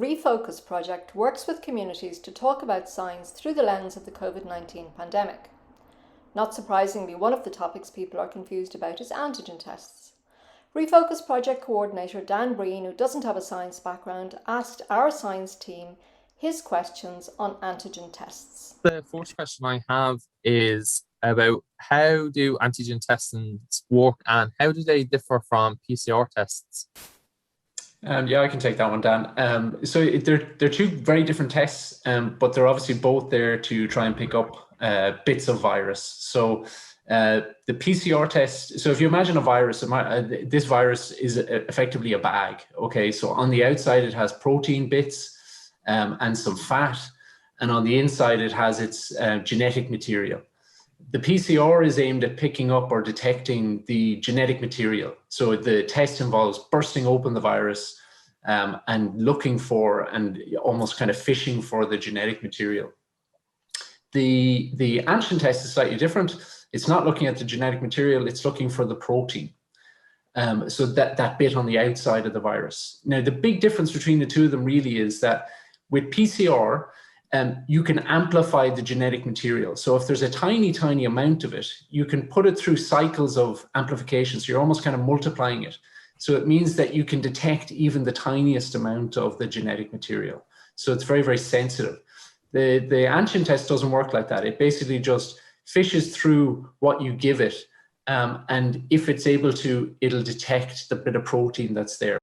REFOHCUS project works with communities to talk about science through the lens of the COVID-19 pandemic. Not surprisingly, one of the topics people are confused about is antigen tests. REFOHCUS project coordinator Dan Breen, who doesn't have a science background, asked our science team his questions on antigen tests. The first question I have is about how do antigen tests work and how do they differ from PCR tests? Yeah, I can take that one, Dan. So they're two very different tests, but they're obviously both there to try and pick up bits of virus. So the PCR test, so if you imagine a virus, this virus is effectively a bag, okay? So on the outside, it has protein bits and some fat, and on the inside, it has its genetic material. The PCR is aimed at picking up or detecting the genetic material. So the test involves bursting open the virus and looking for and almost kind of fishing for the genetic material. The antigen test is slightly different. It's not looking at the genetic material, it's looking for the protein. So that bit on the outside of the virus. Now, the big difference between the two of them really is that with PCR, you can amplify the genetic material. So if there's a tiny, tiny amount of it, you can put it through cycles of amplification. So you're almost kind of multiplying it. So it means that you can detect even the tiniest amount of the genetic material. So it's very, very sensitive. The antigen test doesn't work like that. It basically just fishes through what you give it. And if it's able to, it'll detect the bit of protein that's there.